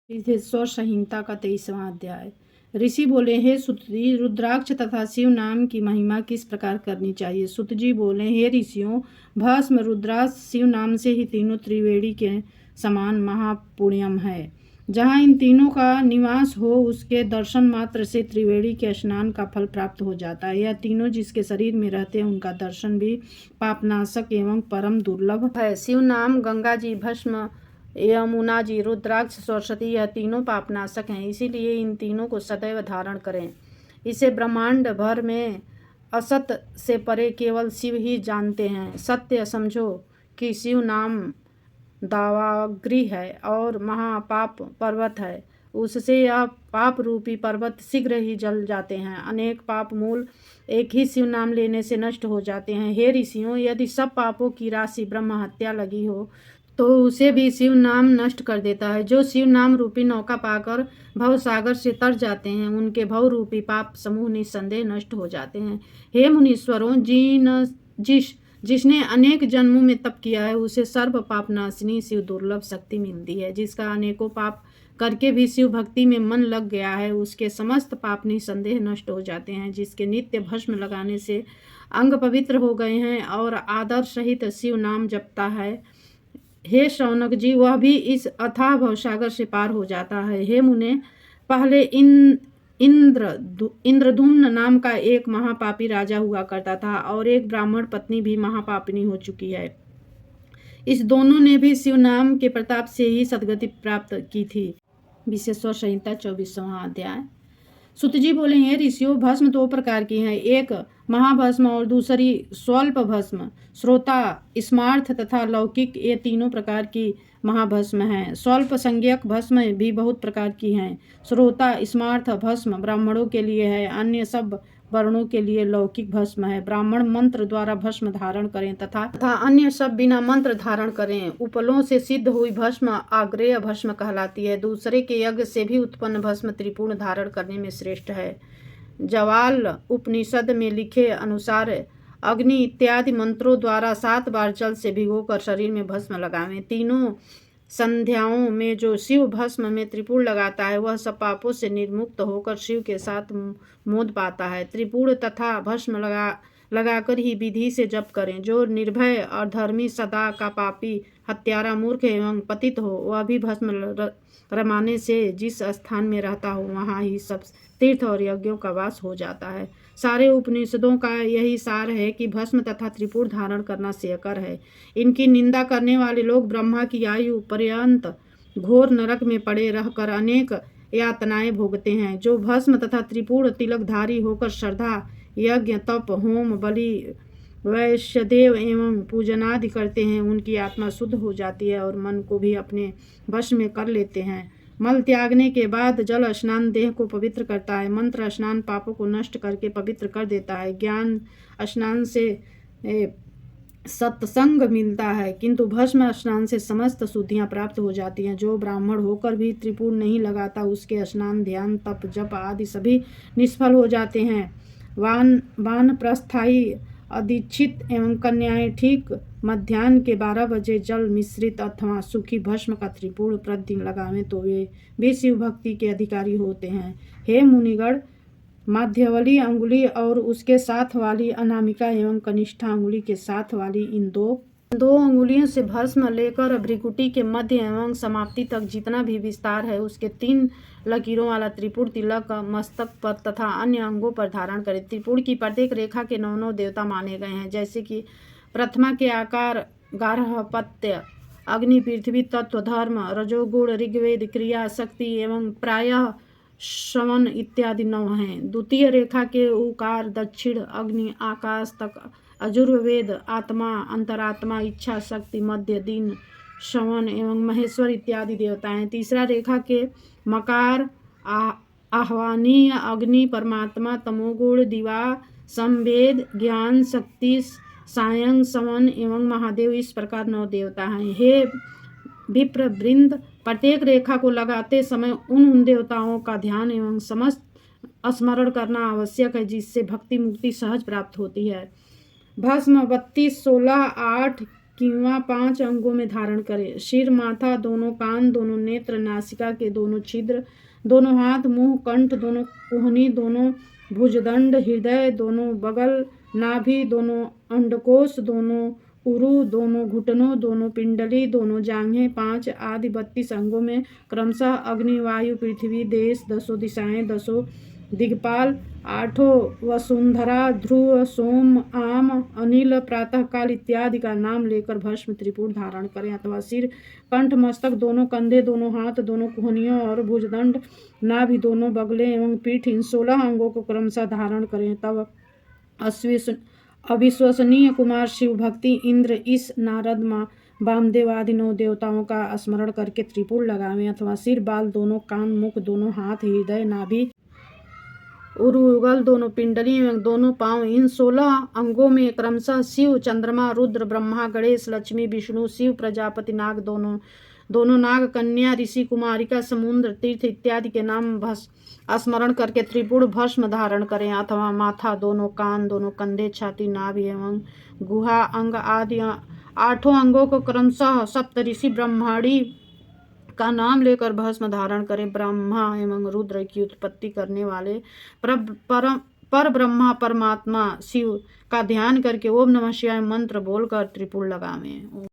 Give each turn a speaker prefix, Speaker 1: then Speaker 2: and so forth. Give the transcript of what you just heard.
Speaker 1: सिद्धेश्वर संहिता का 23वां अध्याय। ऋषि बोले, हे सुत जी, रुद्राक्ष तथा शिव नाम की महिमा किस प्रकार करनी चाहिए। सुत जी बोले, हे ऋषियों, भस्म, रुद्राक्ष, शिव नाम से ही तीनों त्रिवेणी के समान महापुण्यम है। जहाँ इन तीनों का निवास हो, उसके दर्शन मात्र से त्रिवेणी के स्नान का फल प्राप्त हो जाता है। यह तीनों जिसके शरीर में रहते हैं, उनका दर्शन भी पापनाशक एवं परम दुर्लभ है। शिव नाम, गंगा जी, भस्म, यमुना जी, रुद्राक्ष, सरस्वती, यह तीनों पापनाशक हैं। इसीलिए इन तीनों को सदैव धारण करें। इसे ब्रह्मांड भर में असत से परे केवल शिव ही जानते हैं। सत्य समझो कि शिव नाम दावाग्नि है और महापाप पर्वत है। उससे यह पाप रूपी पर्वत शीघ्र ही जल जाते हैं। अनेक पाप मूल एक ही शिव नाम लेने से नष्ट हो जाते हैं। हे ऋषियों, यदि सब पापों की राशि ब्रह्म हत्या लगी हो तो उसे भी शिव नाम नष्ट कर देता है। जो शिव नाम रूपी नौका पाकर भव सागर से तर जाते हैं, उनके भव रूपी पाप समूह निस्संदेह नष्ट हो जाते हैं। हे मुनीश्वरों, जिसने अनेक जन्मों में तप किया है, उसे सर्व पाप नाशिनी शिव दुर्लभ शक्ति मिलती है। जिसका अनेकों पाप करके भी शिव भक्ति में मन लग गया है, उसके समस्त पाप निस्संदेह नष्ट हो जाते हैं। जिसके नित्य भस्म लगाने से अंग पवित्र हो गए हैं और आदर सहित शिव नाम जपता है, हे शौनक जी, वह भी इस अथाह भवसागर से पार हो जाता है। हे मुने, पहले इंद्रधुम्न नाम का एक महापापी राजा हुआ करता था और एक ब्राह्मण पत्नी भी महापापिनी हो चुकी है। इस दोनों ने भी शिव नाम के प्रताप से ही सद्गति प्राप्त की थी। विशेश्वर संहिता 24वां अध्याय। सुत जी बोले, हे ऋषियों, भस्म दो प्रकार की हैं, एक महाभस्म और दूसरी स्वल्प भस्म। श्रोता, स्मार्थ तथा लौकिक, ये तीनों प्रकार की महाभस्म हैं। स्वल्प संज्ञक भस्म भी बहुत प्रकार की हैं। श्रोता स्मार्थ भस्म ब्राह्मणों के लिए है, अन्य सब वर्णों के लिए लौकिक भस्म है। ब्राह्मण मंत्र द्वारा भस्म धारण करें तथा अन्य सब बिना मंत्र धारण करें। उपलों से सिद्ध हुई भस्म आग्नेय भस्म कहलाती है। दूसरे के यज्ञ से भी उत्पन्न भस्म त्रिपूर्ण धारण करने में श्रेष्ठ है। जवाल उपनिषद में लिखे अनुसार अग्नि इत्यादि मंत्रों द्वारा 7 बार जल से भिगोकर शरीर में भस्म लगावें। तीनों संध्याओं में जो शिव भस्म में त्रिपुर लगाता है, वह सब पापों से निर्मुक्त होकर शिव के साथ मोद पाता है। त्रिपुर तथा भस्म लगाकर ही विधि से जप करें। जो निर्भय और धर्मी, सदा का पापी, हत्यारा, मूर्ख एवं पतित हो, वह भी भस्म रमाने से जिस स्थान में रहता हो, वहाँ ही सब तीर्थ और यज्ञों का वास हो जाता है। सारे उपनिषदों का यही सार है कि भस्म तथा त्रिपुर धारण करना श्रेयकर है। इनकी निंदा करने वाले लोग ब्रह्मा की आयु पर्यंत घोर नरक में पड़े रहकर अनेक यातनाएं भोगते हैं। जो भस्म तथा त्रिपुर तिलकधारी होकर श्रद्धा, यज्ञ, तप, होम, बलि, वैश्यदेव एवं पूजनादि करते हैं, उनकी आत्मा शुद्ध हो जाती है और मन को भी अपने वश में कर लेते हैं। मल त्यागने के बाद जल स्नान देह को पवित्र करता है। मंत्र स्नान पापों को नष्ट करके पवित्र कर देता है। ज्ञान स्नान से सत्संग मिलता है, किंतु भस्म स्नान से समस्त शुद्धियाँ प्राप्त हो जाती हैं। जो ब्राह्मण होकर भी त्रिपुर नहीं लगाता, उसके स्नान, ध्यान, तप, जप आदि सभी निष्फल हो जाते हैं। वानप्रस्थाई, अदीक्षित एवं कन्याएं ठीक मध्याह्न के 12 बजे जल मिश्रित अथवा सूखी भस्म का त्रिपुर प्रतिदिन लगावें तो वे भी शिव भक्ति के अधिकारी होते हैं। हे मुनिगण, माध्यवली अंगुली और उसके साथ वाली अनामिका एवं कनिष्ठा अंगुली के साथ वाली इन दो अंगुलियों से भस्म लेकर भ्रिकुटी के मध्य एवं समाप्ति तक जितना भी विस्तार है, उसके 3 लकीरों वाला त्रिपुर तिलक मस्तक पर तथा अन्य अंगों पर धारण करें। त्रिपुर की प्रत्येक रेखा के 9 देवता माने गए हैं, जैसे कि प्रथमा के आकार गार्हपत्य, अग्नि, पृथ्वी तत्व, धर्म, रजोगुण, ऋग्वेद, क्रिया, शक्ति एवं प्रायः श्रवण इत्यादि 9 हैं। द्वितीय रेखा के उकार, दक्षिण, अग्नि, आकाश तक, अजुर्वेद, आत्मा, अंतरात्मा, इच्छा शक्ति, मध्य, दिन, श्रवण एवं महेश्वर इत्यादि देवता हैं। तीसरा रेखा के मकार, आह्वानीय, अग्नि, परमात्मा, तमोगुण, दिवा, संवेद, ज्ञान शक्ति, सायं, सवन एवं महादेव, इस प्रकार 9 देवता हैं। हे विप्र वृंद, प्रत्येक रेखा को लगाते समय उन देवताओं का ध्यान एवं समस्त स्मरण करना आवश्यक है, जिससे भक्ति मुक्ति सहज प्राप्त होती है। भस्म 32, 16, 8 किंवा 5 अंगों में धारण करें। सिर, माथा, दोनों कान, दोनों नेत्र, नासिका के दोनों छिद्र, दोनों हाथ, मुंह, कंठ, दोनों कुहनी, दोनों भुजदंड, हृदय, दोनों बगल, नाभि, दोनों अंडकोश, दोनों उरु, दोनों घुटनों, दोनों पिंडली, दोनों जांघें, 5 आदि 32 अंगों में क्रमशः अग्नि, वायु, पृथ्वी, देश, 10 दिशाएं, 10 दिग्पाल, 8 वसुंधरा, ध्रुव, सोम, आम, अनिल, प्रातःकाल इत्यादि का नाम लेकर भस्म त्रिपुर धारण करें। अथवा सिर, कंठ, मस्तक, दोनों कंधे, दोनों हाथ, दोनों कुहनियों और भुजदंड, नाभि, दोनों बगलें एवं पीठ, इन 16 अंगों को क्रमशः धारण करें। तब अविश्वसनीय कुमार शिव भक्ति, इंद्र, इस, नारद, वामदेव आदि 9 देवताओं का स्मरण करके त्रिपुर लगावें। अथवा सिर, बाल, दोनों कान, मुख, दोनों हाथ, हृदय, नाभि, उरुगल, दोनों पिंडली एवं दोनों पांव, इन 16 अंगों में क्रमशः शिव, चंद्रमा, रुद्र, ब्रह्मा, गणेश, लक्ष्मी, विष्णु, शिव, प्रजापति, नाग, दोनों नाग, कन्या, ऋषि, कुमारिका, समुद्र, तीर्थ इत्यादि के नाम स्मरण करके त्रिपुर भस्म धारण करें। अथवा माथा, दोनों कान, दोनों कंधे, छाती, नाभि एवं गुहा, अंग आदि 8 अंगों को क्रमशः सप्तऋषि ब्रह्माणी का नाम लेकर भस्म धारण करें। ब्रह्मा एवं रुद्र की उत्पत्ति करने वाले पर ब्रह्मा परमात्मा शिव का ध्यान करके ओम नमः शिवाय मंत्र बोलकर त्रिपुर लगावें।